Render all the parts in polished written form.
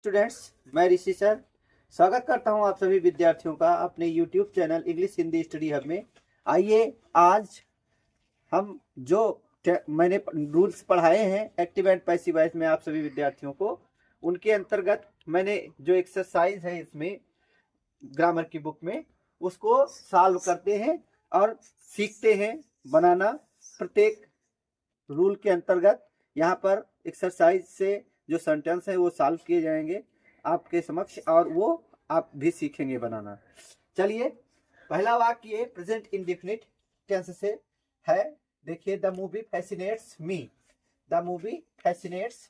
Students, मैं ऋषि sir स्वागत करता हूं आप सभी विद्यार्थियों का अपने YouTube channel English Hindi study hub में। आइए आज हम जो मैंने रूल्स पढ़ाए हैं एक्टिव एंड पैसिव वॉइस में आप सभी विद्यार्थियों को, उनके अंतर्गत मैंने जो एक्सरसाइज है इसमें ग्रामर की बुक में उसको सॉल्व करते हैं और सीखते हैं बनाना। प्रत्येक रूल के अंतर्गत यहाँ पर एक्सरसाइज से जो सेंटेंस है वो सॉल्व किए जाएंगे आपके समक्ष और वो आप भी सीखेंगे बनाना। चलिए, पहला वाक्य प्रेजेंट इंडेफिनिट टेंस से है। देखिए, the movie fascinates me. The movie fascinates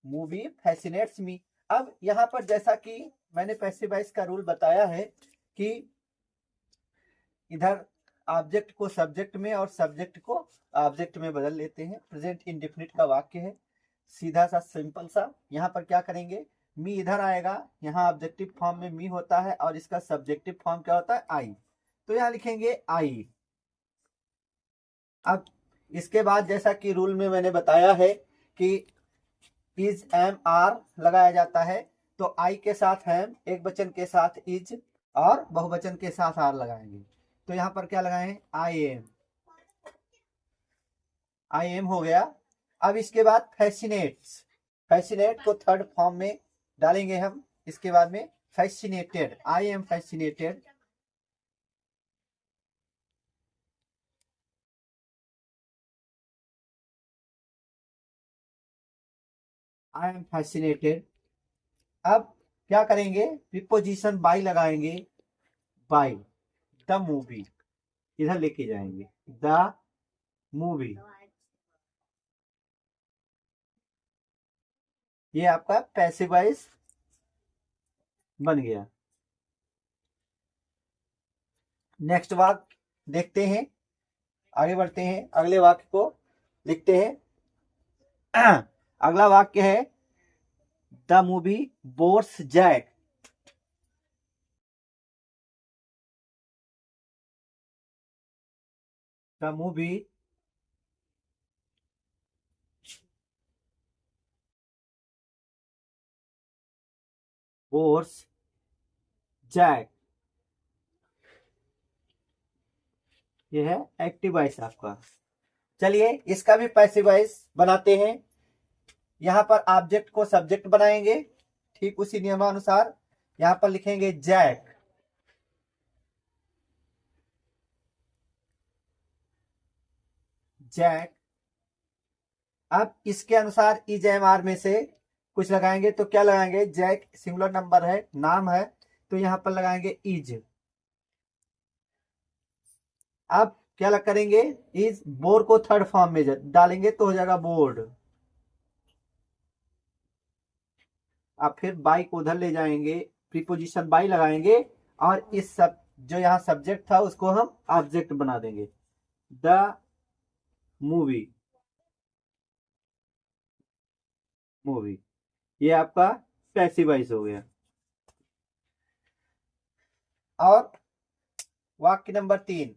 movie fascinates me. अब यहाँ पर जैसा कि मैंने पैसिव वॉइस का रूल बताया है कि इधर ऑब्जेक्ट को सब्जेक्ट में और सब्जेक्ट को ऑब्जेक्ट में बदल लेते हैं। प्रेजेंट इंडेफिनिट का वाक्य है, सीधा सा सिंपल सा। यहाँ पर क्या करेंगे, मी इधर आएगा, यहाँ ऑब्जेक्टिव फॉर्म में मी होता है और इसका सब्जेक्टिव फॉर्म क्या होता है, आई। तो यहाँ लिखेंगे आई। अब इसके बाद जैसा कि रूल में मैंने बताया है कि इज एम आर लगाया जाता है, तो आई के साथ एम, एक वचन के साथ इज और बहुवचन के साथ आर लगाएंगे। तो यहाँ पर क्या लगाएं, आई एम। आई एम हो गया। अब इसके बाद फैसिनेट्स, फैसिनेट को थर्ड फॉर्म में डालेंगे हम। इसके बाद में fascinated, I am fascinated. I am fascinated. अब क्या करेंगे, प्रीपोजिशन बाय लगाएंगे, बाय द मूवी, इधर लेके जाएंगे द मूवी। ये आपका पैसिव वॉइस बन गया। नेक्स्ट वाक्य देखते हैं, आगे बढ़ते हैं, अगले वाक्य को लिखते हैं। अगला वाक्य है the movie bores Jack. The movie bores Jack. ये है एक्टिव वॉइस आपका। चलिए इसका भी पैसिव वॉइस बनाते हैं। यहाँ पर ऑब्जेक्ट को सब्जेक्ट बनाएंगे, ठीक उसी नियमानुसार। यहाँ पर लिखेंगे जैक, जैक। अब इसके अनुसार इज एम आर में से कुछ लगाएंगे, तो क्या लगाएंगे, जैक सिंगुलर नंबर है, नाम है, तो यहाँ पर लगाएंगे इज। अब क्या करेंगे, इज बोर को थर्ड फॉर्म में डालेंगे तो हो जाएगा बोर्ड। अब फिर बाई को उधर ले जाएंगे, प्रीपोजिशन बाई लगाएंगे और इस सब जो यहाँ सब्जेक्ट था उसको हम ऑब्जेक्ट बना देंगे, द मूवी, मूवी। ये आपका पैसिव वॉइस हो गया। और वाक्य नंबर 3,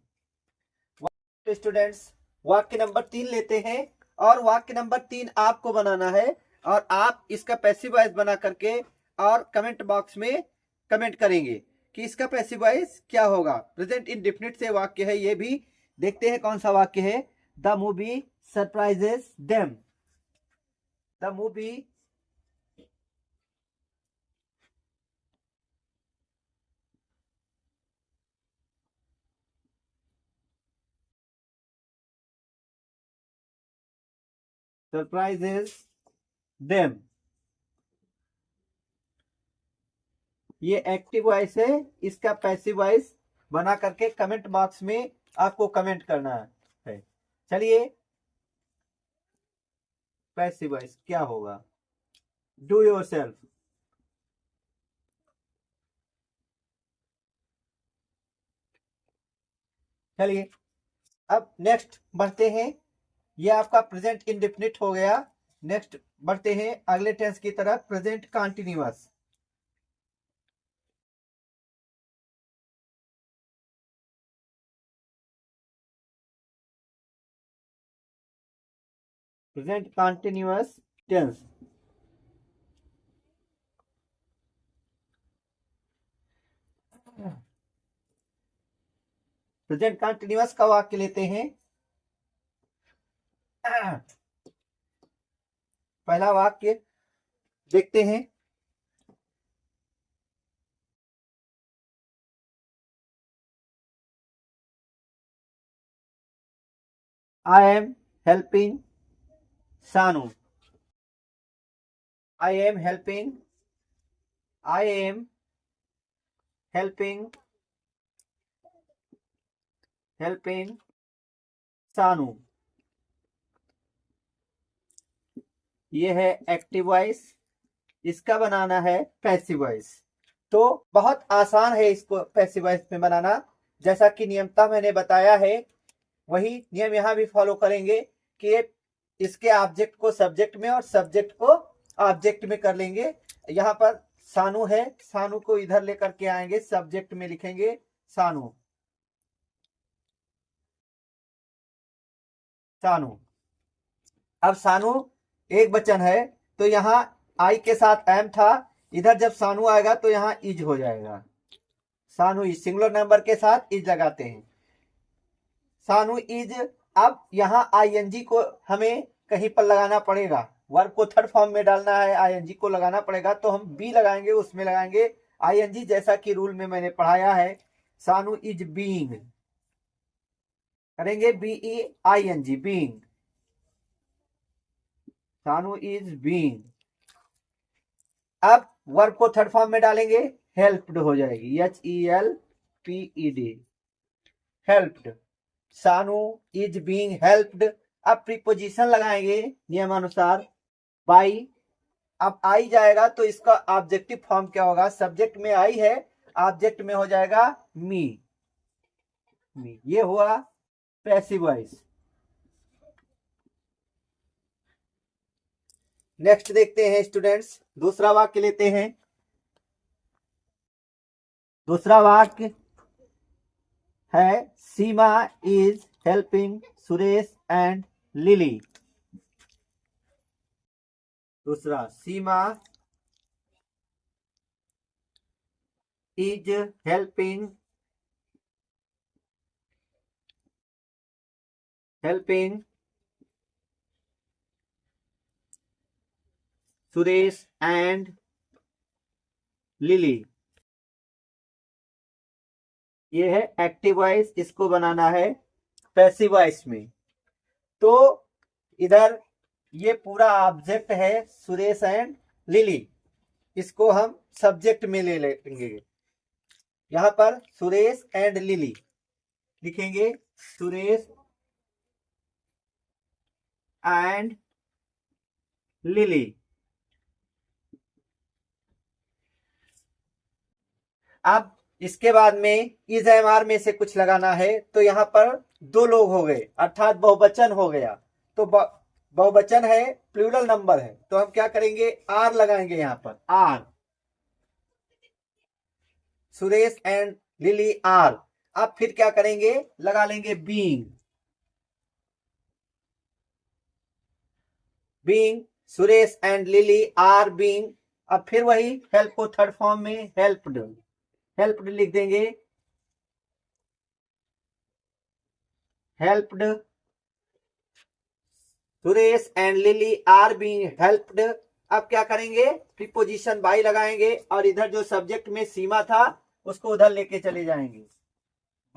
स्टूडेंट्स वाक्य नंबर 3 लेते हैं और वाक्य नंबर 3 आपको बनाना है और आप इसका पैसिव वॉइस बना करके और कमेंट बॉक्स में कमेंट करेंगे कि इसका पैसिव वॉइस क्या होगा। प्रेजेंट इंडेफिनिट से वाक्य है, ये भी देखते हैं कौन सा वाक्य है। The movie surprises them. The movie surprises them. ये एक्टिव वॉइस है, इसका पैसिव वॉइस बना करके कमेंट बॉक्स में आपको कमेंट करना है। चलिए, पैसिव वॉइस क्या होगा, डू योर सेल्फ। चलिए अब नेक्स्ट बढ़ते हैं। ये आपका प्रेजेंट इंडेफिनिट हो गया। नेक्स्ट बढ़ते हैं अगले टेंस की तरफ, present continuous. Present continuous tense. Present continuous का वाक्य लेते हैं। पहला वाक्य देखते हैं। आई एम हेल्पिंग सानू। I am helping, I am helping, helping सानू। ये है एक्टिव वॉइस, इसका बनाना है पैसिव वॉइस। तो बहुत आसान है इसको पैसिव वॉइस में बनाना। जैसा कि नियमता मैंने बताया है वही नियम यहाँ भी फॉलो करेंगे कि इसके ऑब्जेक्ट को सब्जेक्ट में और सब्जेक्ट को ऑब्जेक्ट में कर लेंगे। यहाँ पर सानू है, सानू को इधर लेकर के आएंगे, सब्जेक्ट में लिखेंगे सानू, सानू। अब सानू एक वचन है तो यहाँ आई के साथ एम था, इधर जब सानू आएगा तो यहाँ इज हो जाएगा। सानू इज सिंगुलर नंबर के साथ इज लगाते हैं, सानू इज। अब यहाँ आईएनजी को हमें कहीं पर लगाना पड़ेगा, वर्ब को थर्ड फॉर्म में डालना है, आईएनजी को लगाना पड़ेगा, तो हम बी लगाएंगे, उसमें लगाएंगे आईएनजी, जैसा कि रूल में मैंने पढ़ाया है। सानू इज बीइंग, करेंगे बीई आईएनजी, बीइंग, सानू इज बीइंग। अब वर्ब को थर्ड फॉर्म में डालेंगे, हेल्प्ड हो जाएगी, HELPED, हेल्प्ड। सानू इज बीइंग हेल्प्ड। अब प्रीपोजिशन लगाएंगे नियमानुसार बाई। अब आई जाएगा तो इसका ऑब्जेक्टिव फॉर्म क्या होगा, सब्जेक्ट में आई है, ऑब्जेक्ट में हो जाएगा मी, मी। ये हुआ पैसिव वॉइस। नेक्स्ट देखते हैं स्टूडेंट्स, दूसरा वाक्य लेते हैं। दूसरा वाक्य है Seema is helping Suresh and Lily. दूसरा, Seema is helping Suresh and Lily. ये है एक्टिव वॉइस, इसको बनाना है पैसिव वॉइस में। तो इधर ये पूरा ऑब्जेक्ट है सुरेश एंड लिली, इसको हम सब्जेक्ट में ले लेंगे। यहां पर सुरेश एंड लिली लिखेंगे, सुरेश एंड लिली। अब इसके बाद में इज एम आर में से कुछ लगाना है, तो यहां पर दो लोग हो गए, अर्थात बहुवचन हो गया। तो बहुवचन है, प्लूरल नंबर है, तो हम क्या करेंगे, आर लगाएंगे यहां पर, are, Suresh and Lily are. अब फिर क्या करेंगे, लगा लेंगे being, being Suresh and Lily are being. अब फिर वही हेल्प को थर्ड फॉर्म में हेल्प्ड, हेल्प्ड लिख देंगे, helped, Suresh and Lily are being helped. अब क्या करेंगे, प्रीपोजिशन बाई लगाएंगे और इधर जो सब्जेक्ट में सीमा था उसको उधर लेके चले जाएंगे,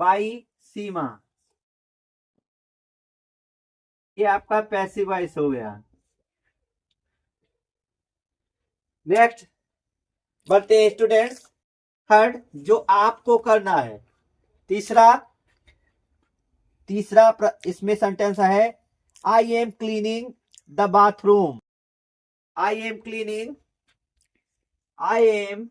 बाई सीमा। ये आपका पैसिव वॉइस हो गया। नेक्स्ट बढ़ते हैं स्टूडेंट्स, थर्ड जो आपको करना है। तीसरा इसमें सेंटेंस है I am cleaning the bathroom. I am cleaning, I am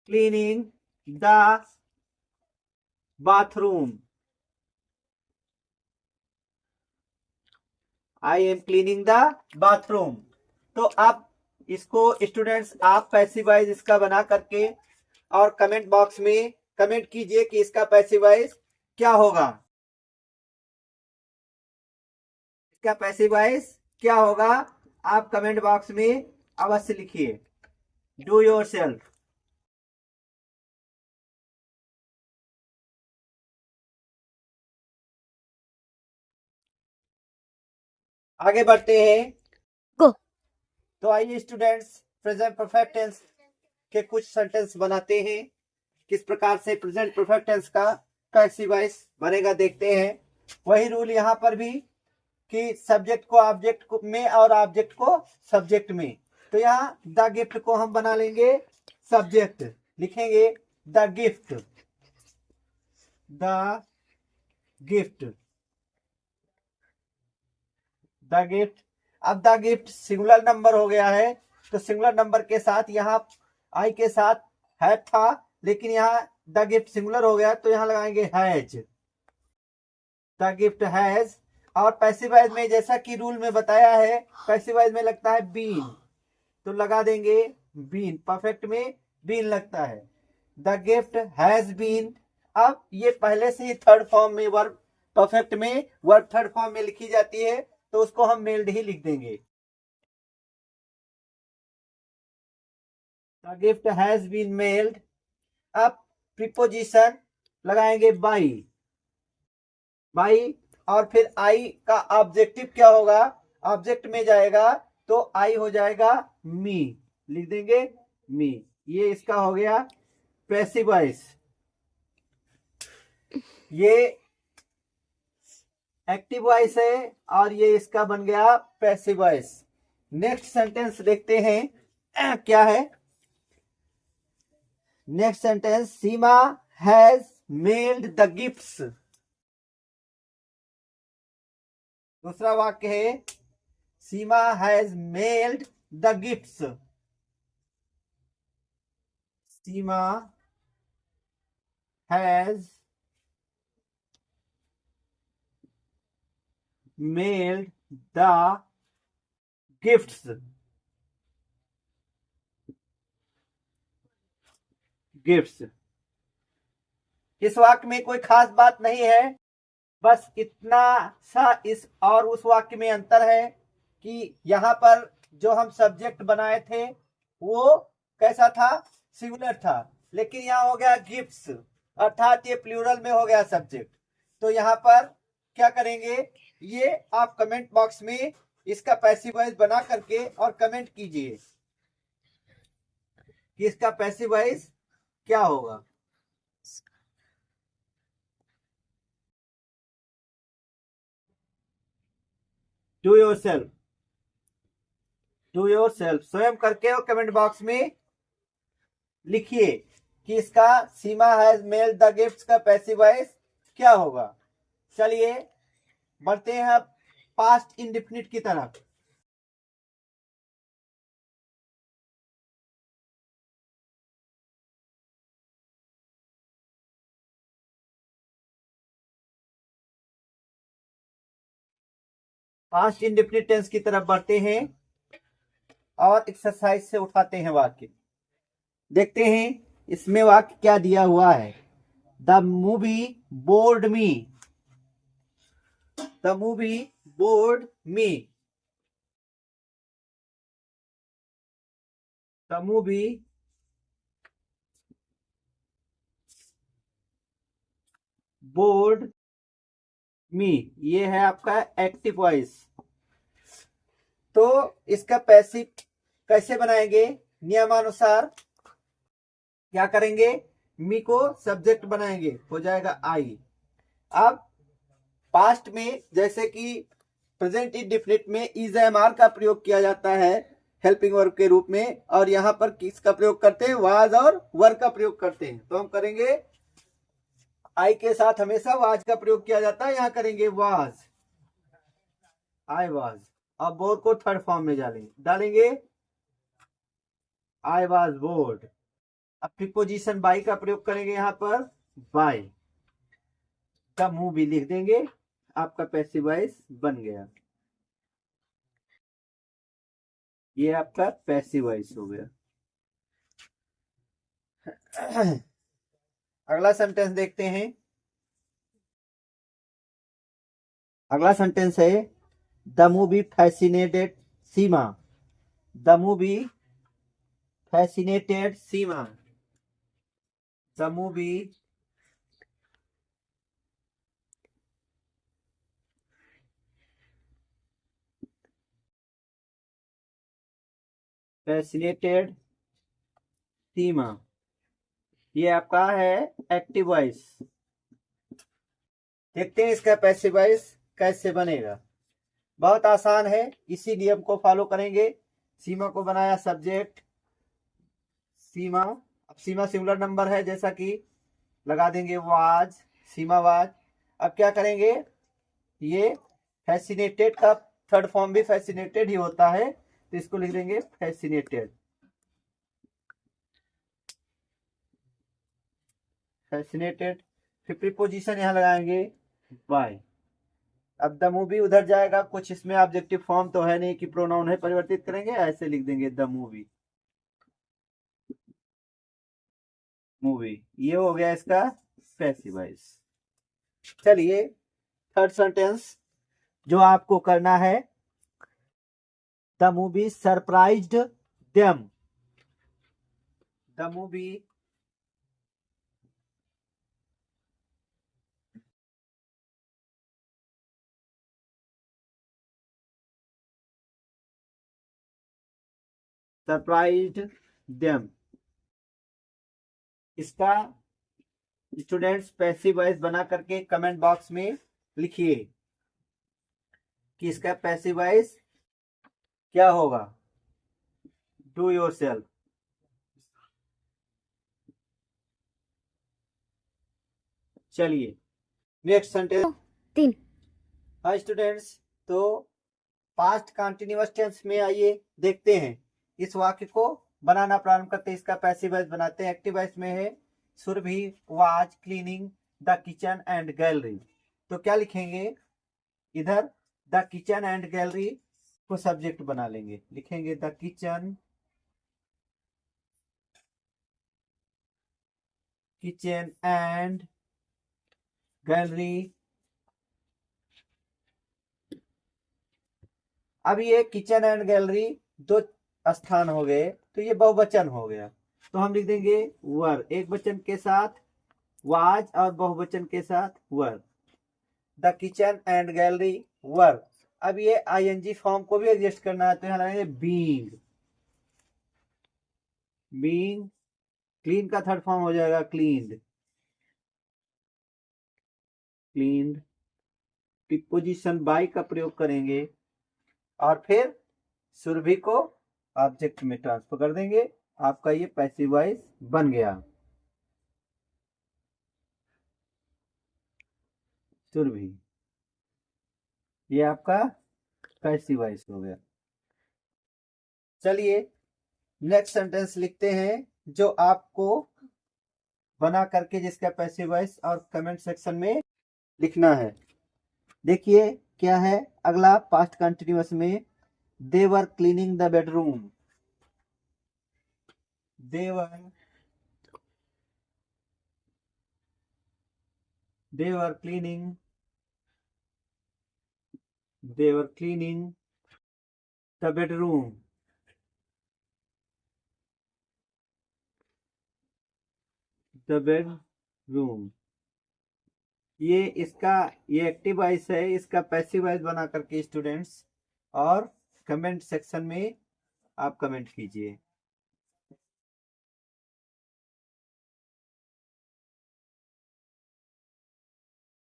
cleaning the bathroom, I am cleaning the bathroom. तो अब इसको स्टूडेंट्स आप पैसिव वॉइस इसका बना करके और कमेंट बॉक्स में कमेंट कीजिए कि इसका पैसिव वॉइस क्या होगा, इसका पैसिव वॉइस क्या होगा, आप कमेंट बॉक्स में अवश्य लिखिए। Do your self. आगे बढ़ते हैं। गो। तो आइए स्टूडेंट्स, प्रेजेंट परफेक्ट टेंस के कुछ सेंटेंस बनाते हैं। किस प्रकार से प्रेजेंट परफेक्ट टेंस का पैसिव वॉइस बनेगा देखते हैं। वही रूल यहाँ पर भी कि सब्जेक्ट को ऑब्जेक्ट में और ऑब्जेक्ट को सब्जेक्ट में। तो यहाँ द गिफ्ट को हम बना लेंगे सब्जेक्ट, लिखेंगे the gift, the gift, the gift. अब द गिफ्ट सिंगुलर नंबर हो गया है, तो सिंगुलर नंबर के साथ यहाँ आई के साथ है था, लेकिन यहाँ द गिफ्ट सिंगुलर हो गया तो यहाँ लगाएंगे हैज, द गिफ्ट हैज। और पैसिव वॉइस में जैसा कि रूल में बताया है, पैसिव वॉइस में लगता है बीन, तो लगा देंगे बीन। परफेक्ट में बीन लगता है, द गिफ्ट हैज बीन। अब ये पहले से ही थर्ड फॉर्म में वर्ब, परफेक्ट में वर्ब थर्ड फॉर्म में लिखी जाती है, तो उसको हम मेल्ड ही लिख देंगे। The gift has been mailed. अब प्रीपोजिशन लगाएंगे बाई, बाई। और फिर आई का ऑब्जेक्टिव क्या होगा, ऑब्जेक्ट में जाएगा तो आई हो जाएगा मी, लिख देंगे मी। ये इसका हो गया पैसिव वॉइस, ये एक्टिव वॉइस है और ये इसका बन गया पैसिव वॉइस। नेक्स्ट सेंटेंस देखते हैं क्या है। Next sentence, Seema has mailed the gifts. दूसरा वाक्य है Seema has mailed the gifts. Seema has mailed the gifts, gifts. इस वाक्य में कोई खास बात नहीं है, बस इतना सा इस और उस वाक्य में अंतर है कि यहाँ पर जो हम सब्जेक्ट बनाए थे वो कैसा था, सिंगुलर था, लेकिन यहाँ हो गया गिफ्ट्स, अर्थात ये प्लूरल में हो गया सब्जेक्ट। तो यहाँ पर क्या करेंगे, ये आप कमेंट बॉक्स में इसका पैसिव वॉइस बना करके और कमेंट कीजिए कि इसका पैसिव वॉइस क्या होगा। Do your self, do your self, स्वयं करके और कमेंट बॉक्स में लिखिए कि इसका सीमा हैज मेल द गिफ्ट्स का पैसिव वॉइस क्या होगा। चलिए बढ़ते हैं अब पास्ट इंडेफिनिट की तरफ। पास्ट इंडेफिनिट टेंस की तरफ बढ़ते हैं और एक्सरसाइज से उठाते हैं वाक्य। देखते हैं इसमें वाक्य क्या दिया हुआ है। The movie bored me, the movie bored me, the movie bored me, ये है आपका एक्टिव वॉइस। तो इसका पैसिव कैसे बनाएंगे, नियमानुसार क्या करेंगे, मी को सब्जेक्ट बनाएंगे, हो जाएगा आई। अब पास्ट में जैसे कि प्रेजेंट इंडेफिनिट में इज एम आर का प्रयोग किया जाता है हेल्पिंग वर्ब के रूप में, और यहां पर किसका प्रयोग करते हैं, वाज और वर का प्रयोग करते हैं। तो हम करेंगे आई के साथ हमेशा वाज का प्रयोग किया जाता है, यहां करेंगे वाज, आई वाज। अब बोर्ड को थर्ड फॉर्म में डालेंगे आई वाज बोर्ड। अब प्रीपोजिशन बाई का प्रयोग करेंगे, यहां पर बाई का मूवी लिख देंगे, आपका पैसिव वॉइस बन गया। ये आपका पैसिव वॉइस हो गया। अगला सेंटेंस देखते हैं। अगला सेंटेंस है the movie fascinated Seema, the movie fascinated Seema. The movie fascinated Seema. ये आपका है एक्टिव वॉइस। देखते हैं इसका पैसिव वॉइस कैसे बनेगा। बहुत आसान है, इसी नियम को फॉलो करेंगे। सीमा को बनाया सब्जेक्ट सीमा। अब सीमा सिंगुलर नंबर है, जैसा कि लगा देंगे वाज, सीमा वाज। अब क्या करेंगे, ये फैसिनेटेड का थर्ड फॉर्म भी फैसिनेटेड ही होता है, तो इसको लिख देंगे फैसिनेटेड। फैसिनेटेड फिर प्रीपोजिशन यहां लगाएंगे बाय। अब द मूवी उधर जाएगा, कुछ इसमें ऑब्जेक्टिव फॉर्म तो है नहीं कि प्रोनाउन है, परिवर्तित करेंगे, ऐसे लिख देंगे द मूवी। मूवी ये हो गया इसका पैसिव वॉइस। चलिए थर्ड सेंटेंस जो आपको करना है, the movie surprised them. The movie surprised them. इसका स्टूडेंट्स पैसिव वॉइस बना करके कमेंट बॉक्स में लिखिए कि इसका पैसिव वॉइस क्या होगा। Do your self. चलिए नेक्स्ट सेंटेंस 3। हाँ स्टूडेंट्स, तो पास्ट कंटिन्यूअस टेंस में आइए देखते हैं। इस वाक्य को बनाना प्रारंभ करते हैं, इसका पैसिव वॉइस बनाते हैं। एक्टिव वॉइस में है Surabhi was cleaning the kitchen and gallery. तो क्या लिखेंगे, इधर द किचन एंड गैलरी को सब्जेक्ट बना लेंगे, लिखेंगे द किचन एंड गैलरी। अब ये किचन एंड गैलरी दो स्थान हो गए, तो ये बहुवचन हो गया, तो हम लिख देंगे वर, एक वचन के साथ वाज और बहुवचन के साथ वर। द किचन एंड गैलरी वर। अब ये आईएनजी फॉर्म को भी एडजस्ट करना है, तो यहाँ लगाएंगे बीइंग। बीइंग क्लीन का थर्ड फॉर्म हो जाएगा क्लीन्ड। क्लीन्ड प्रीपोजिशन बाय का प्रयोग करेंगे और फिर सुरभि को ऑब्जेक्ट में ट्रांसफर कर देंगे। आपका ये पैसिव वॉइस बन गया, सुरभि। ये आपका पैसिव वॉइस हो गया। चलिए नेक्स्ट सेंटेंस लिखते हैं जो आपको बना करके जिसका पैसिव वॉइस और कमेंट सेक्शन में लिखना है। देखिए क्या है अगला, पास्ट कंटिन्यूअस में they were cleaning the bedroom. They were cleaning the bedroom. The bedroom ये इसका ये एक्टिव वॉइस है, इसका पैसिव वॉइस बना करके स्टूडेंट्स और कमेंट सेक्शन में आप कमेंट कीजिए।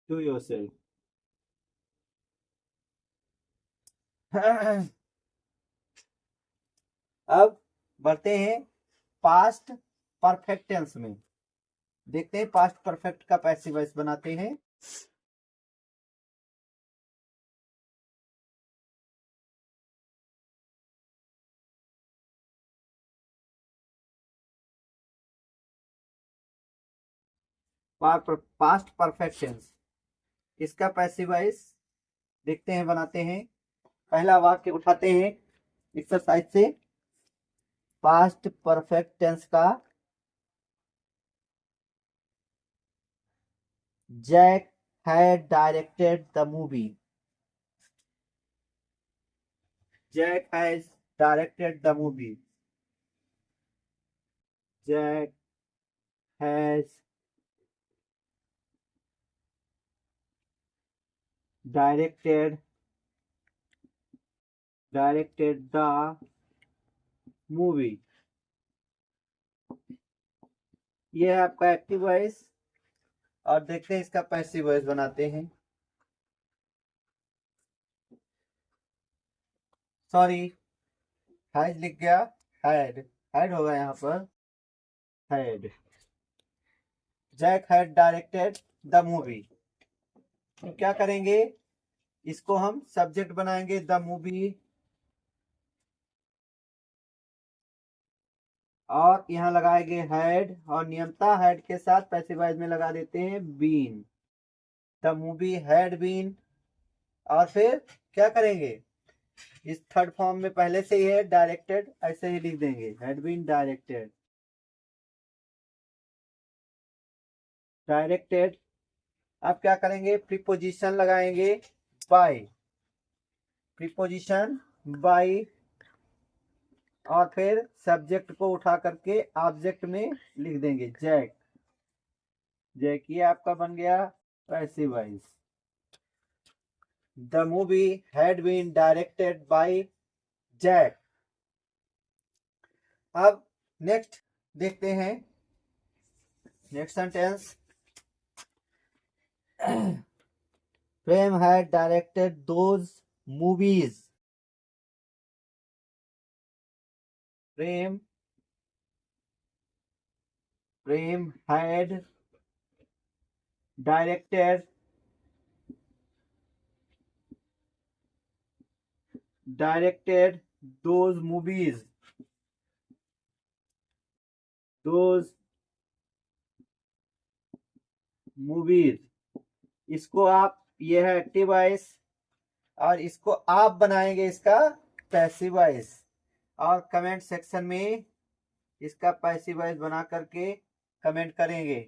Do yourself. अब बढ़ते हैं पास्ट परफेक्ट टेंस में। देखते हैं पास्ट परफेक्ट का पैसिव वॉइस बनाते हैं। पास्ट परफेक्ट टेंस, इसका पैसिव वॉइस देखते हैं, बनाते हैं। पहला वाक्य उठाते हैं एक्सरसाइज से। पास्ट परफेक्ट टेंस का Jack had directed the movie. Jack has directed the movie. Jack has directed the movie. ये है आपका एक्टिव वॉइस। और देखते हैं इसका पैसिव वॉइस बनाते हैं। सॉरी, हैज लिख गया, हैड हैड होगा यहाँ पर, had. Jack had directed the movie. तो क्या करेंगे, इसको हम सब्जेक्ट बनाएंगे, द मूवी, और यहाँ लगाएंगे हैड, और नियमता हैड के साथ पैसिव वॉइस में लगा देते हैं been. The movie had been. और फिर क्या करेंगे, इस थर्ड फॉर्म में पहले से ही है डायरेक्टेड, ऐसे ही लिख देंगे, हैड बीन डायरेक्टेड। डायरेक्टेड। अब क्या करेंगे, प्रीपोजिशन लगाएंगे बाय, प्रीपोजिशन बाय, और फिर सब्जेक्ट को उठा करके ऑब्जेक्ट में लिख देंगे जैक। जैक ये आपका बन गया passive voice. The movie had been directed by Jack. अब नेक्स्ट देखते हैं, next sentence. Prem had directed those movies. Prem had directed those movies, इसको आप, ये है एक्टिव वॉइस, और इसको आप बनाएंगे इसका पैसिव वॉइस, और कमेंट सेक्शन में इसका पैसिव वॉइस बना करके कमेंट करेंगे।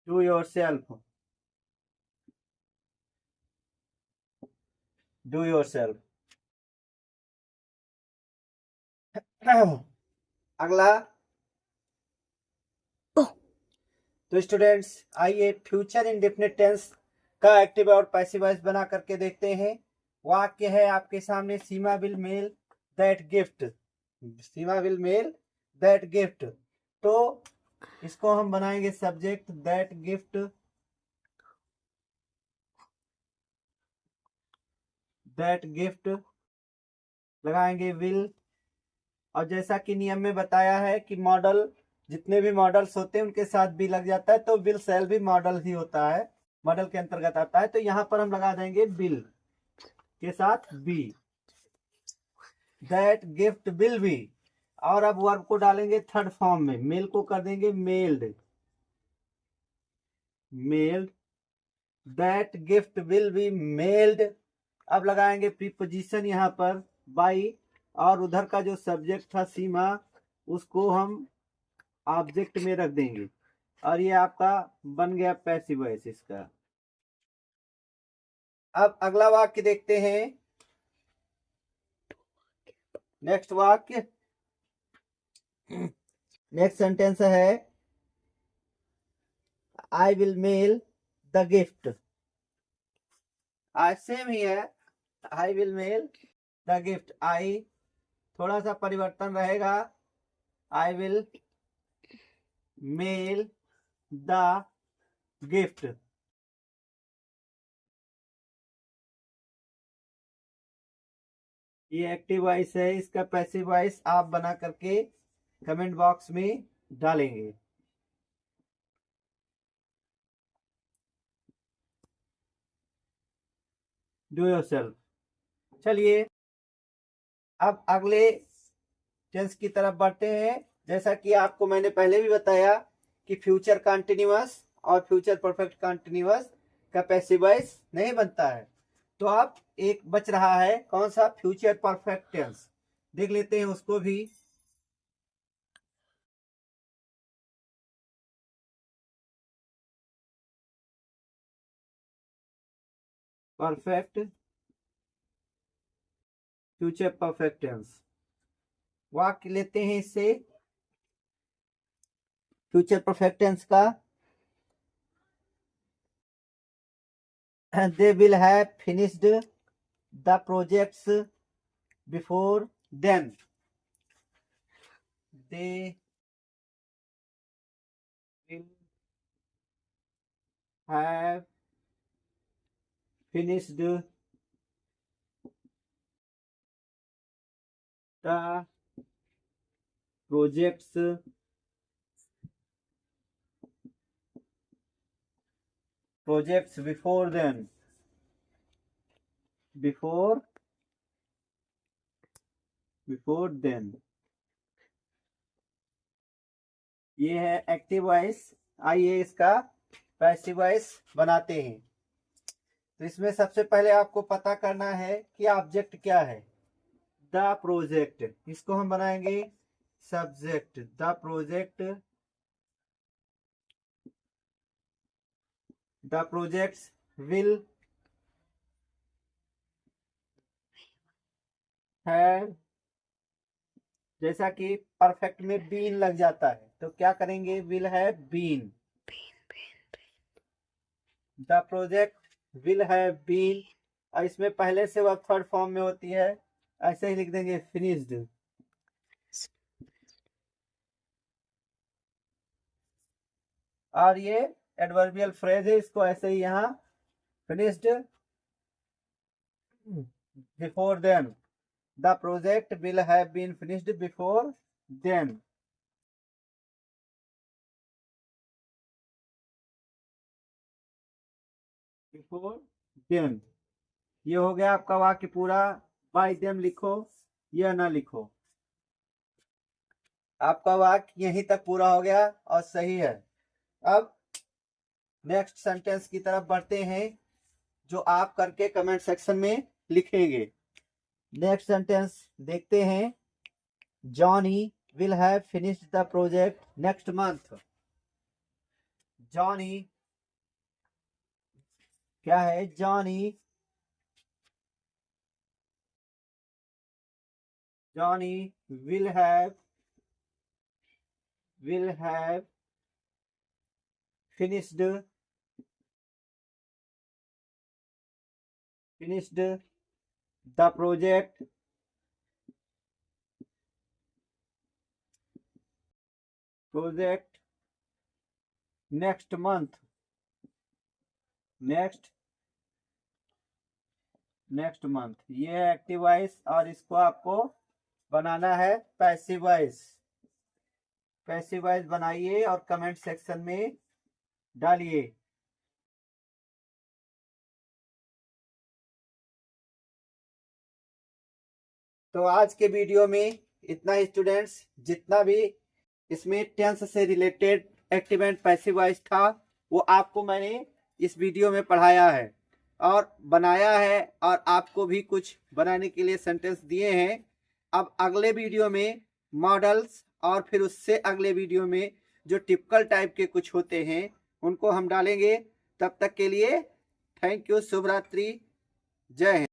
Do yourself, do yourself. अगला, तो स्टूडेंट्स आइए फ्यूचर इंडेफिनिट टेंस का एक्टिव और पैसिव वॉइस बना करके देखते हैं। वाक्य है आपके सामने, Seema will mail that gift. Seema will mail that gift. तो इसको हम बनाएंगे subject, that gift, that gift लगाएंगे विल। और जैसा कि नियम में बताया है कि मॉडल, जितने भी मॉडल्स होते हैं उनके साथ भी लग जाता है, तो विल सेल भी मॉडल ही होता है, मॉडल के अंतर्गत आता है। तो यहां पर हम लगा देंगे बिल के साथ be, that gift will be. और अब वर्ब को डालेंगे थर्ड फॉर्म में, मेल को कर देंगे meld, meld, that gift will B meld. अब लगाएंगे प्रीपोजिशन यहाँ पर बाई, और उधर का जो सब्जेक्ट था सीमा, उसको हम ऑब्जेक्ट में रख देंगे, और ये आपका बन गया पैसिव वॉइस इसका। अब अगला वाक्य देखते हैं, नेक्स्ट वाक्य, नेक्स्ट सेंटेंस है, I will mail the gift. आज सेम ही है, I will mail the gift. I थोड़ा सा परिवर्तन रहेगा, I will mail the gift. ये एक्टिव वॉइस है, इसका पैसिव वॉइस आप बना करके कमेंट बॉक्स में डालेंगे। Do yourself. चलिए अब अगले टेंस की तरफ बढ़ते हैं। जैसा कि आपको मैंने पहले भी बताया कि फ्यूचर कंटिन्यूअस और फ्यूचर परफेक्ट कंटिन्यूअस का पैसिव वॉइस नहीं बनता है। तो अब एक बच रहा है, कौन सा, फ्यूचर परफेक्ट टेंस। देख लेते हैं उसको भी। Perfect future perfect tense. वाक्य लेते हैं इससे फ्यूचर परफेक्ट टेंस का। They will have finished the projects before then. They will have finished the projects before then. Before then. ये है एक्टिव वॉइस। आइए इसका पैसिव वॉइस बनाते हैं। तो इसमें सबसे पहले आपको पता करना है कि ऑब्जेक्ट क्या है। द प्रोजेक्ट, इसको हम बनाएंगे subject. The project, the projects will have, जैसा कि परफेक्ट में बीन लग जाता है तो क्या करेंगे, will have been. The project will have been, और इसमें पहले से वर्ब थर्ड फॉर्म में होती है, ऐसे ही लिख देंगे फिनिश्ड। और ये एडवर्बियल फ्रेज है, इसको ऐसे ही यहाँ finished before then. The project will have been finished before then. Before then, ये हो गया आपका वाक्य पूरा। बाय देम लिखो, यह ना लिखो। आपका वाक्य यहीं तक पूरा हो गया और सही है। अब नेक्स्ट सेंटेंस की तरफ बढ़ते हैं, जो आप करके कमेंट सेक्शन में लिखेंगे। नेक्स्ट सेंटेंस देखते हैं। Johnny will have finished the project next month. Johnny क्या है, Johnny will have finished the project next month। ये है एक्टिव वॉइस और इसको आपको बनाना है पैसिव वॉइस। पैसिव वॉइस बनाइए और कमेंट सेक्शन में डालिए। तो आज के वीडियो में इतना ही स्टूडेंट्स। जितना भी इसमें टेंस से related active and passive voice था वो आपको मैंने इस वीडियो में पढ़ाया है और बनाया है, और आपको भी कुछ बनाने के लिए सेंटेंस दिए हैं। अब अगले वीडियो में मॉडल्स और फिर उससे अगले वीडियो में जो टिपिकल टाइप के कुछ होते हैं उनको हम डालेंगे। तब तक के लिए थैंक यू, शुभ रात्रि, जय हिंद।